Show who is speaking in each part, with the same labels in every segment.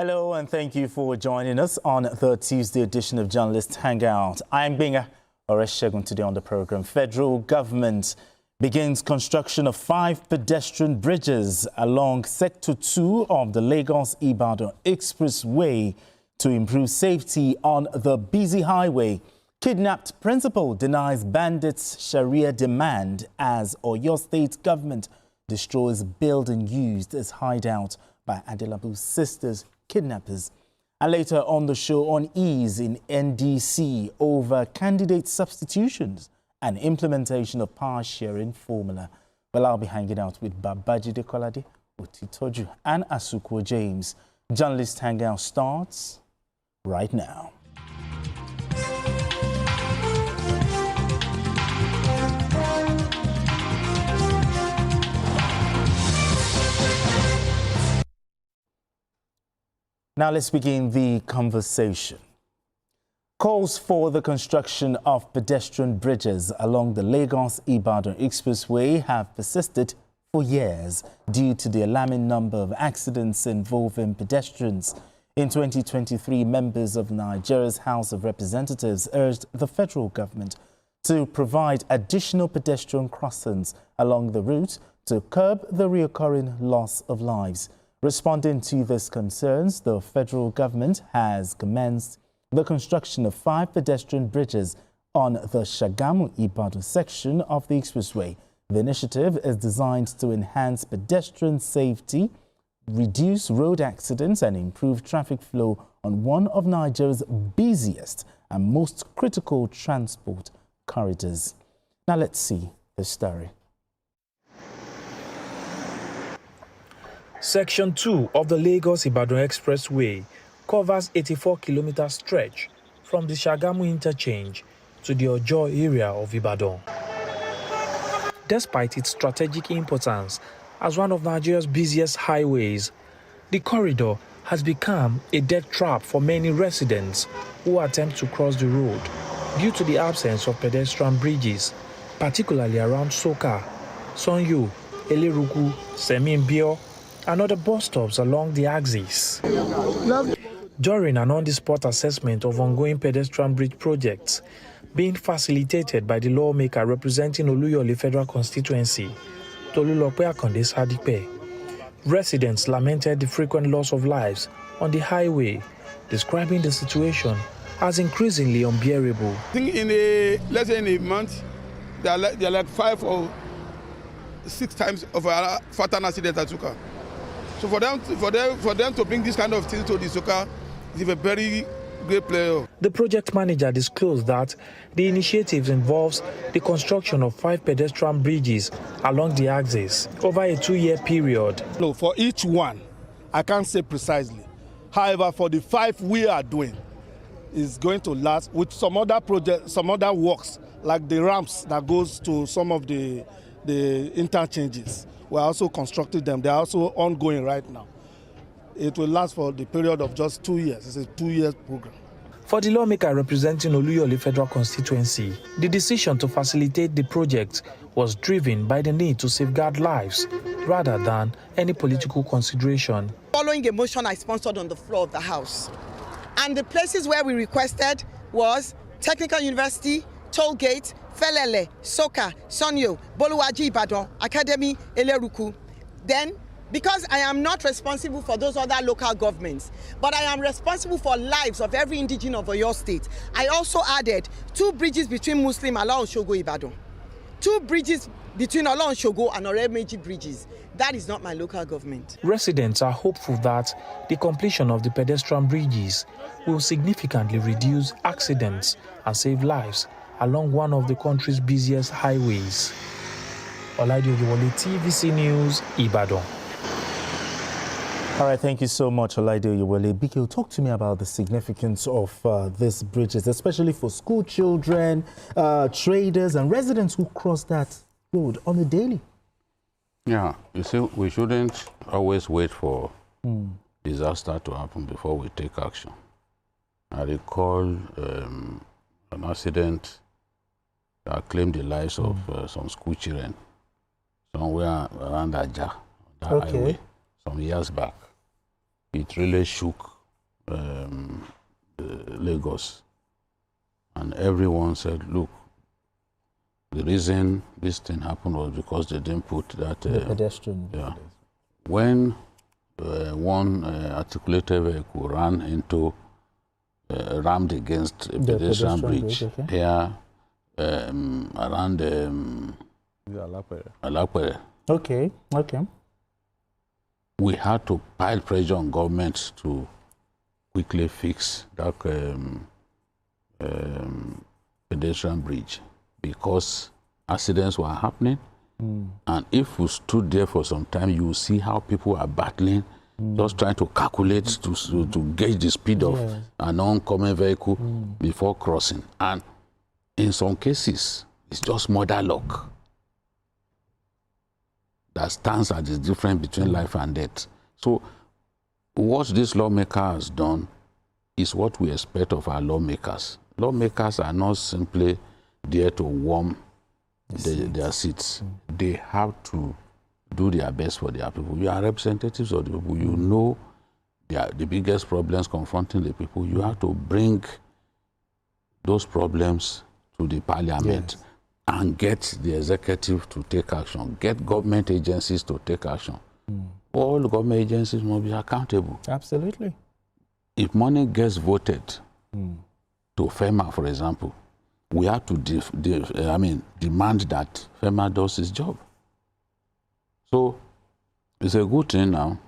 Speaker 1: Hello and thank you for joining us on the Tuesday edition of Journalist Hangout. I'm Binga Oreshegun. Today on the program, federal government begins construction of 5 pedestrian bridges along Sector 2 of the Lagos-Ibadan Expressway to improve safety on the busy highway. Kidnapped principal denies bandits' Sharia demand as Oyo State government destroys building used as hideout by Adelabu's sisters' kidnappers. And later on the show, unease in NDC over candidate substitutions and implementation of power sharing formula. Well, I'll be hanging out with Babajide Kolade, Otitoju and Asukwo James. Journalist Hangout starts right now. Now let's begin the conversation. Calls for the construction of pedestrian bridges along the Lagos-Ibadan Expressway have persisted for years due to the alarming number of accidents involving pedestrians. In 2023, members of Nigeria's House of Representatives urged the federal government to provide additional pedestrian crossings along the route to curb the recurring loss of lives. Responding to these concerns, the federal government has commenced the construction of 5 pedestrian bridges on the Shagamu-Ibadan section of the expressway. The initiative is designed to enhance pedestrian safety, reduce road accidents, and improve traffic flow on one of Nigeria's busiest and most critical transport corridors. Now let's see the story.
Speaker 2: Section 2 of the Lagos-Ibadan Expressway covers 84-kilometer stretch from the Shagamu interchange to the Ojo area of Ibadan. Despite its strategic importance as one of Nigeria's busiest highways, the corridor has become a death trap for many residents who attempt to cross the road due to the absence of pedestrian bridges, particularly around Soka, Sonyo, Eleruku, Semimbio, and other bus stops along the axis. During an on-the-spot assessment of ongoing pedestrian bridge projects being facilitated by the lawmaker representing Oluyole Federal Constituency, Tolulope Akande Sadipe, residents lamented the frequent loss of lives on the highway, describing the situation as increasingly unbearable.
Speaker 3: I think let's say in a month, there are like 5 or 6 times of a fatal accident at Soka. So for them to bring this kind of thing to the Soka is a very great player.
Speaker 2: The project manager disclosed that the initiative involves the construction of 5 pedestrian bridges along the axis over a 2-year period.
Speaker 4: No, for each one, I can't say precisely. However, for the 5 we are doing, is going to last with some other projects, some other works, like the ramps that goes to some of the interchanges. We're also constructing them. They're also ongoing right now. It will last for the period of just 2 years. It's a 2-year program.
Speaker 2: For the lawmaker representing Oluyole Federal Constituency, the decision to facilitate the project was driven by the need to safeguard lives rather than any political consideration.
Speaker 5: Following a motion I sponsored on the floor of the House, and the places where we requested was Technical University, Tollgate, Felele, Soka, Sonyo, Boluwaji Ibadan, Academy, Eleruku. Then, because I am not responsible for those other local governments, but I am responsible for lives of every indigene of Oyo State, I also added 2 bridges between Muslim Ala-Osogbo Ibadan, 2 bridges between Ala-Osogbo and Oremeji bridges. That is not my local government.
Speaker 2: Residents are hopeful that the completion of the pedestrian bridges will significantly reduce accidents and save lives along one of the country's busiest highways. Olaide Oyewole, TVC News, Ibadan.
Speaker 1: All right, thank you so much, Olaide Oyewole. Biko, talk to me about the significance of these bridges, especially for school children, traders, and residents who cross that road on a daily.
Speaker 6: Yeah, you see, we shouldn't always wait for disaster to happen before we take action. I recall an accident that claimed the lives of some school children somewhere around Aja, that highway, some years back. it really shook Lagos. And everyone said, look, the reason this thing happened was because they didn't put that...
Speaker 1: the pedestrian.
Speaker 6: Yeah. When one articulated vehicle ran into, rammed against a pedestrian bridge,
Speaker 1: okay.
Speaker 6: here around Alapere.
Speaker 1: Okay, okay.
Speaker 6: We had to pile pressure on government to quickly fix that pedestrian bridge because accidents were happening. And if we stood there for some time, you will see how people are battling, just trying to calculate to gauge the speed of an oncoming vehicle before crossing. And in some cases, it's just murder luck that stands at the difference between life and death. So what this lawmaker has done is what we expect of our lawmakers. Lawmakers are not simply there to warm their seats. They have to do their best for their people. You are representatives of the people. You know the biggest problems confronting the people. You have to bring those problems to the parliament and get the executive to take action, get government agencies to take action. All government agencies must be accountable.
Speaker 1: Absolutely.
Speaker 6: If money gets voted to FEMA, for example, we have to demand that FEMA does its job. So it's a good thing now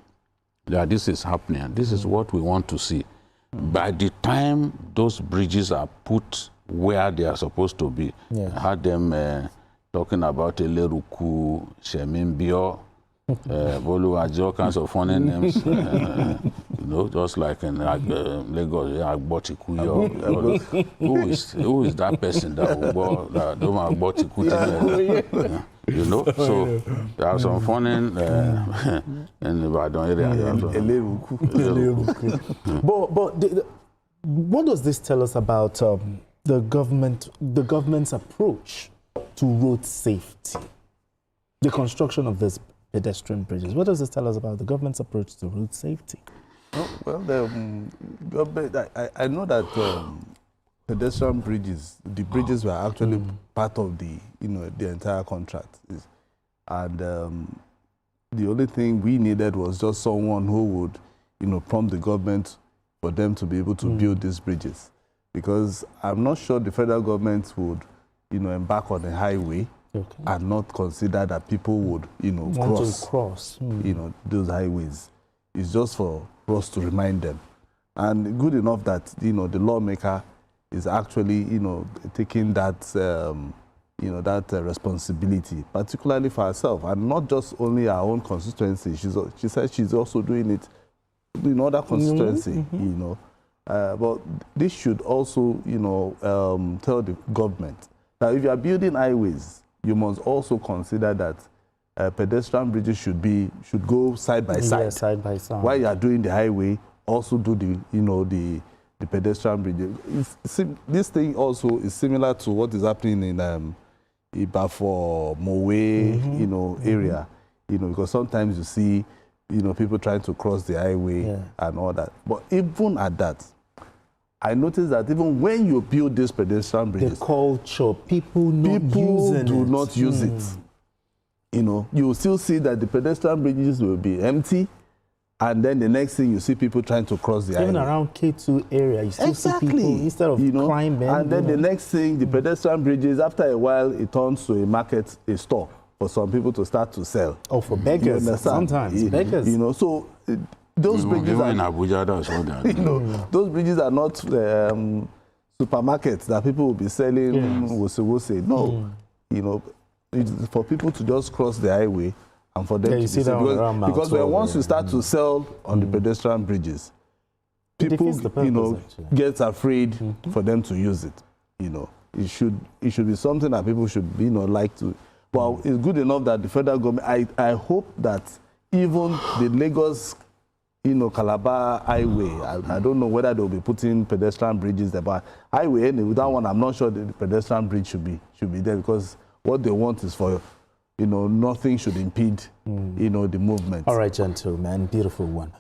Speaker 6: that this is happening. This is what we want to see. By the time those bridges are put where they are supposed to be, I had them talking about Eleruku, Shemimbio, Boluwaji, all kinds of funny names. You know, just like in Lagos, Agbotikuyo. Who is that person that will go Agbotikuyo? You know, so there are some funny in the Ibadan area.
Speaker 1: But what does this tell us about the government's approach to road safety, the construction of these pedestrian bridges? What does this tell us about the government's approach to road safety?
Speaker 7: Well, I know that pedestrian bridges, the bridges were actually part of the entire contract, and the only thing we needed was just someone who would prompt the government for them to be able to build these bridges, because I'm not sure the federal government would embark on a highway and not consider that people would cross those highways. It's just for us to remind them, and good enough that the lawmaker is actually taking that that responsibility, particularly for herself, and not just only her own constituency. She said she's also doing it in other constituency. But this should also tell the government that if you are building highways, you must also consider that pedestrian bridges should go side by side.
Speaker 1: Yes, side by side.
Speaker 7: While you are doing the highway, also do the pedestrian bridges. This thing also is similar to what is happening in Ibafo, Mowe, area. Because sometimes you see people trying to cross the highway and all that. But even at that, I noticed that even when you build this pedestrian bridges,
Speaker 1: the culture, people
Speaker 7: do not use it. You will still see that the pedestrian bridges will be empty, and then the next thing you see people trying to cross the highway.
Speaker 1: Even around K2 area, you still see people, instead of climbing.
Speaker 7: And then the next thing, the pedestrian bridges, after a while, it turns to a market, a store for some people to start to sell.
Speaker 1: Oh, for beggars, sometimes, beggars.
Speaker 7: So those bridges are...
Speaker 6: in Abuja, that's what they are.
Speaker 7: Those bridges are not supermarkets that people will be selling wose. No, it's for people to just cross the highway and for them to see that because once you start to sell on the pedestrian bridges, people get afraid for them to use it. It should be something that people should like to. Well, it's good enough that the federal government. I hope that even the Lagos Calabar highway, I don't know whether they'll be putting pedestrian bridges there, but highway anyway, that one I'm not sure that the pedestrian bridge should be there, because what they want is for nothing should impede the movement.
Speaker 1: All right, gentlemen, beautiful one.